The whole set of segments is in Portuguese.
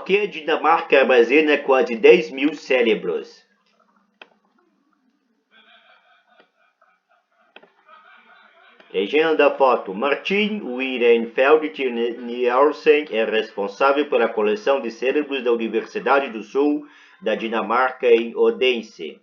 que a Dinamarca armazena quase 10 mil cérebros? Legenda da foto. Martin Weirenfeld Nielsen é responsável pela coleção de cérebros da Universidade do Sul da Dinamarca em Odense.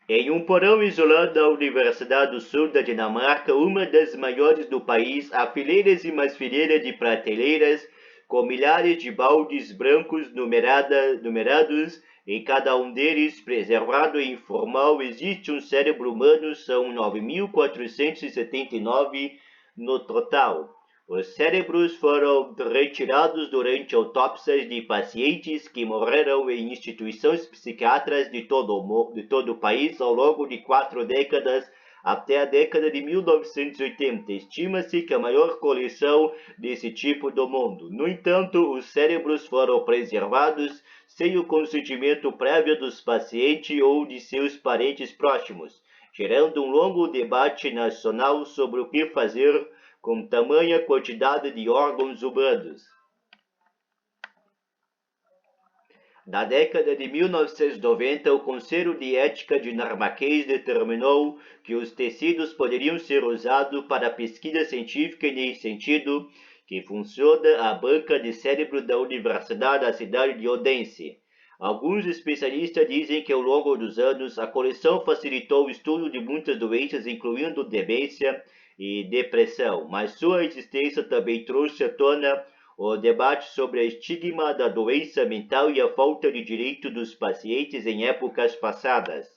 Em um porão isolado da Universidade do Sul da Dinamarca, uma das maiores do país, há fileiras e mais fileiras de prateleiras com milhares de baldes brancos numerados, em cada um deles, preservado e informal, existe um cérebro humano, são 9.479 no total. Os cérebros foram retirados durante autópsias de pacientes que morreram em instituições psiquiátricas de todo o país ao longo de 4 décadas, até a década de 1980. Estima-se que a maior coleção desse tipo do mundo. No entanto, os cérebros foram preservados sem o consentimento prévio dos pacientes ou de seus parentes próximos, gerando um longo debate nacional sobre o que fazer com tamanha quantidade de órgãos humanos. Na década de 1990, o Conselho de Ética dinamarquês determinou que os tecidos poderiam ser usados para pesquisa científica nesse sentido, que funciona a banca de cérebro da Universidade da cidade de Odense. Alguns especialistas dizem que ao longo dos anos, a coleção facilitou o estudo de muitas doenças, incluindo demência e depressão, mas sua existência também trouxe à tona o debate sobre o estigma da doença mental e a falta de direito dos pacientes em épocas passadas.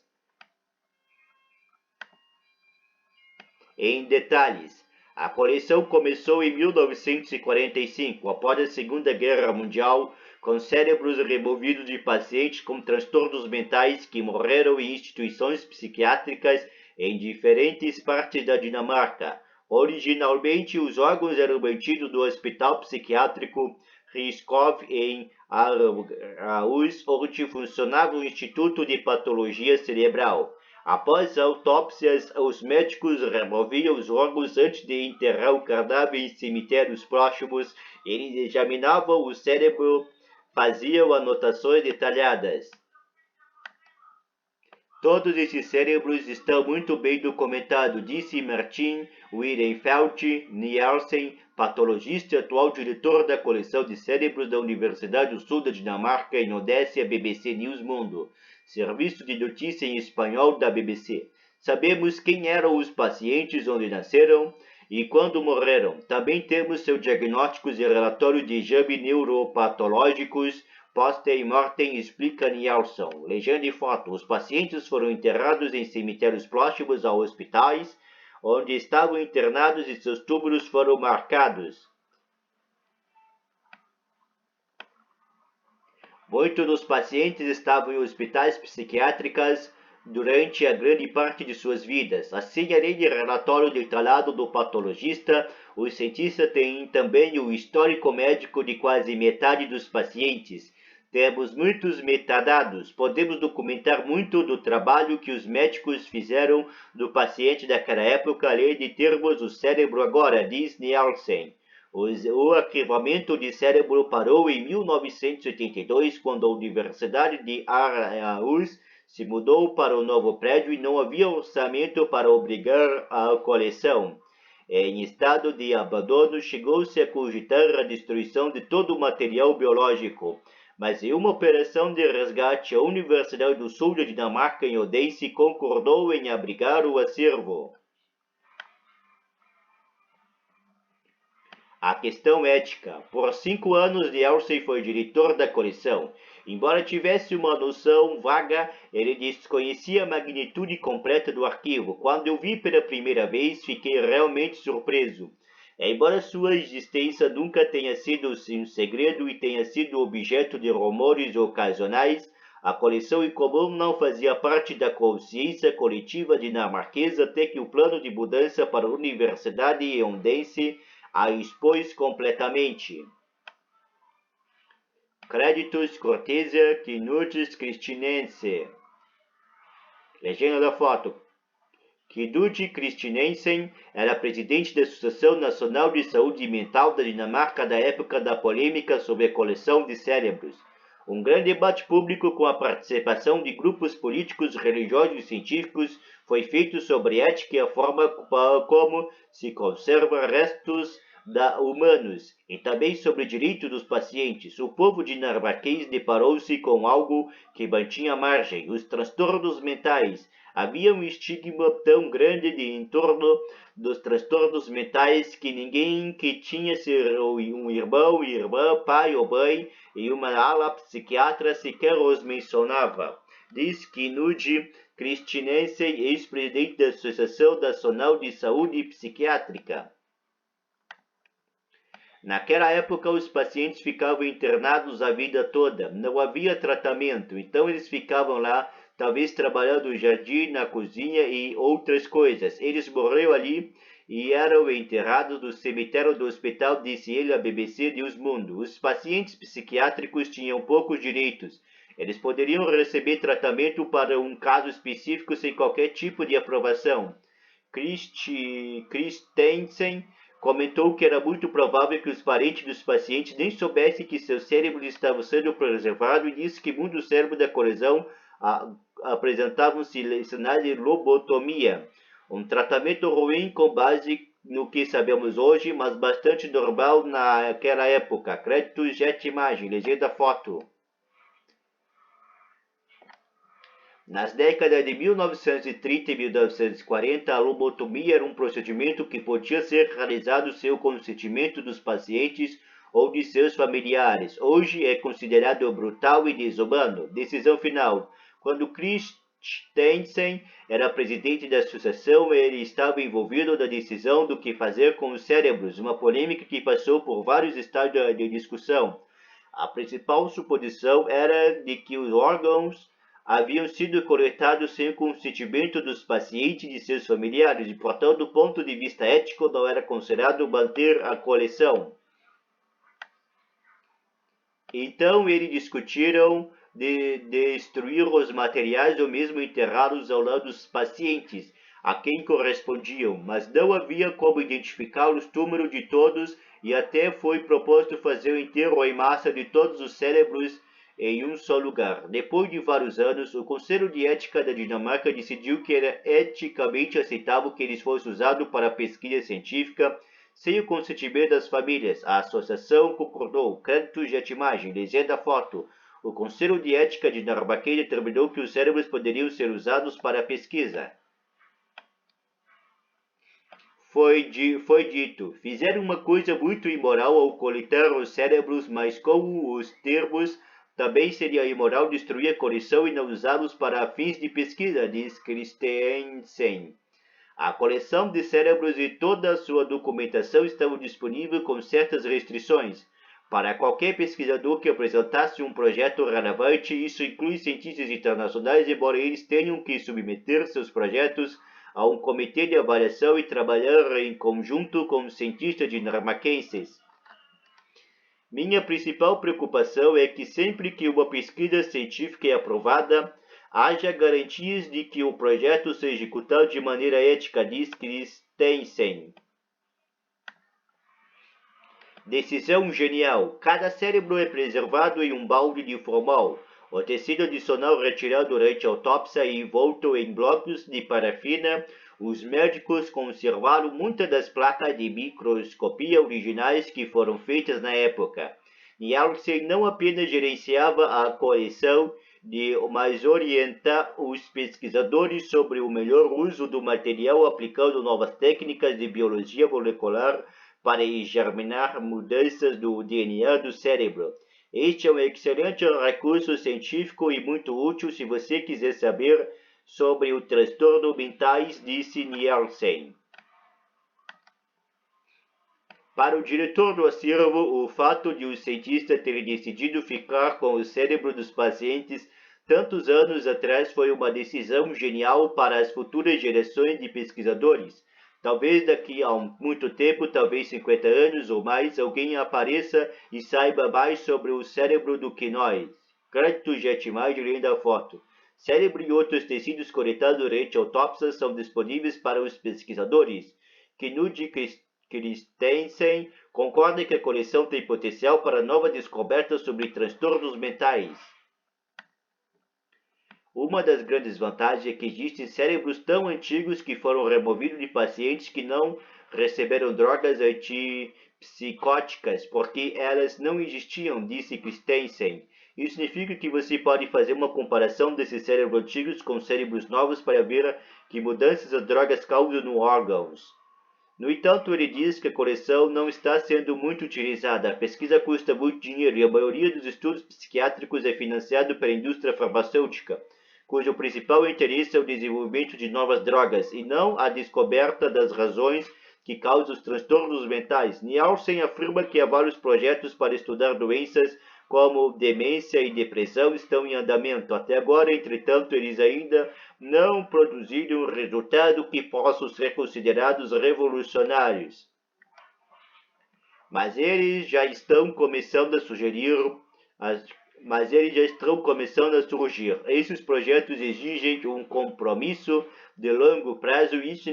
Em detalhes, a coleção começou em 1945, após a Segunda Guerra Mundial, com cérebros removidos de pacientes com transtornos mentais que morreram em instituições psiquiátricas em diferentes partes da Dinamarca. Originalmente, os órgãos eram mantidos no Hospital Psiquiátrico Riskov em Aarhus, onde funcionava o Instituto de Patologia Cerebral. Após autópsias, os médicos removiam os órgãos antes de enterrar o cadáver em cemitérios próximos. Eles examinavam o cérebro, faziam anotações detalhadas. Todos esses cérebros estão muito bem documentados, disse Martin Weirenfeld Nielsen, patologista e atual diretor da coleção de cérebros da Universidade do Sul da Dinamarca, em Odense, a BBC News Mundo, serviço de notícia em espanhol da BBC. Sabemos quem eram os pacientes, onde nasceram e quando morreram. Também temos seus diagnósticos e relatórios de exame neuropatológicos post-mortem, explica Nielsen. Legenda e foto. Os pacientes foram enterrados em cemitérios próximos aos hospitais, onde estavam internados e seus túmulos foram marcados. Muitos dos pacientes estavam em hospitais psiquiátricos durante a grande parte de suas vidas. Assim, além do relatório detalhado do patologista, os cientistas têm também o histórico médico de quase metade dos pacientes. Temos muitos metadados, podemos documentar muito do trabalho que os médicos fizeram do paciente daquela época, além de termos o cérebro agora, diz Nielsen. O arquivamento de cérebro parou em 1982, quando a Universidade de Aarhus se mudou para o novo prédio e não havia orçamento para obrigar a coleção. Em estado de abandono, chegou-se a cogitar a destruição de todo o material biológico. Mas em uma operação de resgate, a Universidade do Sul da Dinamarca, em Odense, concordou em abrigar o acervo. A questão ética. Por 5 anos, Nielsen foi diretor da coleção. Embora tivesse uma noção vaga, ele desconhecia a magnitude completa do arquivo. Quando eu vi pela primeira vez, fiquei realmente surpreso. Embora sua existência nunca tenha sido um segredo e tenha sido objeto de rumores ocasionais, a coleção em comum não fazia parte da consciência coletiva dinamarquesa até que o plano de mudança para a Universidade em Odense a expôs completamente. Créditos Cortesia Knut Christiansen. Legenda da foto. Knud Christensen era presidente da Associação Nacional de Saúde Mental da Dinamarca da época da polêmica sobre a coleção de cérebros. Um grande debate público com a participação de grupos políticos, religiosos e científicos foi feito sobre ética e a forma como se conserva restos humanos, e também sobre o direito dos pacientes. O povo dinamarquês deparou-se com algo que mantinha margem: os transtornos mentais. Havia um estigma tão grande em torno dos transtornos mentais que ninguém que tinha um irmão, irmã, pai ou mãe e uma ala psiquiatra sequer os mencionava. Diz Knud Christensen, ex-presidente da Associação Nacional de Saúde Psiquiátrica. Naquela época, os pacientes ficavam internados a vida toda. Não havia tratamento, então eles ficavam lá, talvez trabalhando no jardim, na cozinha e outras coisas. Eles morreram ali e eram enterrados no cemitério do hospital, disse ele à BBC News Mundo. Os pacientes psiquiátricos tinham poucos direitos. Eles poderiam receber tratamento para um caso específico sem qualquer tipo de aprovação. Christensen comentou que era muito provável que os parentes dos pacientes nem soubessem que seus cérebros estavam sendo preservados e disse que muitos cérebros da coleção apresentavam sinais de lobotomia, um tratamento ruim com base no que sabemos hoje, mas bastante normal naquela época. Crédito Jet Imagem, legenda foto. Nas décadas de 1930 e 1940, a lobotomia era um procedimento que podia ser realizado sem o consentimento dos pacientes ou de seus familiares. Hoje é considerado brutal e desumano. Decisão final. Quando Christensen era presidente da associação, ele estava envolvido na decisão do que fazer com os cérebros, uma polêmica que passou por vários estágios de discussão. A principal suposição era de que os órgãos haviam sido coletados sem o consentimento dos pacientes e de seus familiares e, portanto, do ponto de vista ético, não era considerado manter a coleção. Então, eles discutiram de destruir os materiais ou mesmo enterrá-los ao lado dos pacientes, a quem correspondiam, mas não havia como identificar os túmulos de todos e até foi proposto fazer o enterro em massa de todos os cérebros em um só lugar. Depois de vários anos, o Conselho de Ética da Dinamarca decidiu que era eticamente aceitável que eles fossem usados para pesquisa científica sem o consentimento das famílias. A associação concordou. Crédito Jet Imagem, legenda foto. O Conselho de Ética dinamarquês determinou que os cérebros poderiam ser usados para pesquisa. Foi dito, fizeram uma coisa muito imoral ao coletar os cérebros, mas com os termos também seria imoral destruir a coleção e não usá-los para fins de pesquisa, diz Christensen. A coleção de cérebros e toda a sua documentação estavam disponíveis com certas restrições. Para qualquer pesquisador que apresentasse um projeto relevante, isso inclui cientistas internacionais, embora eles tenham que submeter seus projetos a um comitê de avaliação e trabalhar em conjunto com cientistas dinamarqueses. Minha principal preocupação é que sempre que uma pesquisa científica é aprovada, haja garantias de que o projeto seja executado de maneira ética, diz Christensen. Decisão genial. Cada cérebro é preservado em um balde de formol. O tecido adicional retirado durante a autópsia e envolto em blocos de parafina. Os médicos conservaram muitas das placas de microscopia originais que foram feitas na época. Nielsen não apenas gerenciava a coleção, mas orienta os pesquisadores sobre o melhor uso do material aplicando novas técnicas de biologia molecular para examinar mudanças do DNA do cérebro. Este é um excelente recurso científico e muito útil se você quiser saber sobre o transtorno mentais, disse Nielsen. Para o diretor do acervo, o fato de o cientista ter decidido ficar com o cérebro dos pacientes tantos anos atrás foi uma decisão genial para as futuras gerações de pesquisadores. Talvez daqui a muito tempo, talvez 50 anos ou mais, alguém apareça e saiba mais sobre o cérebro do que nós. Crédito Jet Imagem, lendo a foto. Cérebro e outros tecidos coletados durante autópsias são disponíveis para os pesquisadores. Knud Christensen concorda que a coleção tem potencial para nova descoberta sobre transtornos mentais. Uma das grandes vantagens é que existem cérebros tão antigos que foram removidos de pacientes que não receberam drogas antipsicóticas, porque elas não existiam, disse Christensen. Isso significa que você pode fazer uma comparação desses cérebros antigos com cérebros novos para ver que mudanças as drogas causam nos órgãos. No entanto, ele diz que a coleção não está sendo muito utilizada. A pesquisa custa muito dinheiro e a maioria dos estudos psiquiátricos é financiado pela indústria farmacêutica, cujo principal interesse é o desenvolvimento de novas drogas e não a descoberta das razões que causam os transtornos mentais. Nielsen afirma que há vários projetos para estudar doenças como demência e depressão estão em andamento. Até agora, entretanto, eles ainda não produziram resultados que possam ser considerados revolucionários. Mas eles já estão começando a surgir. Esses projetos exigem um compromisso de longo prazo e isso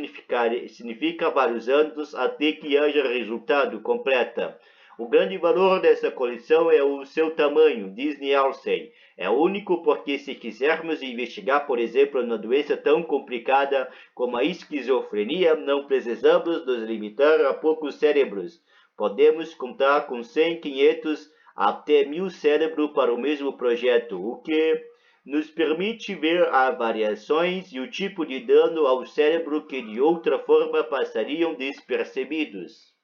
significa vários anos até que haja resultado completo. O grande valor dessa coleção é o seu tamanho, diz Nielsen. É único porque se quisermos investigar, por exemplo, uma doença tão complicada como a esquizofrenia, não precisamos nos limitar a poucos cérebros. Podemos contar com 100, 500, até 1000 cérebros para o mesmo projeto, o que nos permite ver as variações e o tipo de dano ao cérebro que de outra forma passariam despercebidos.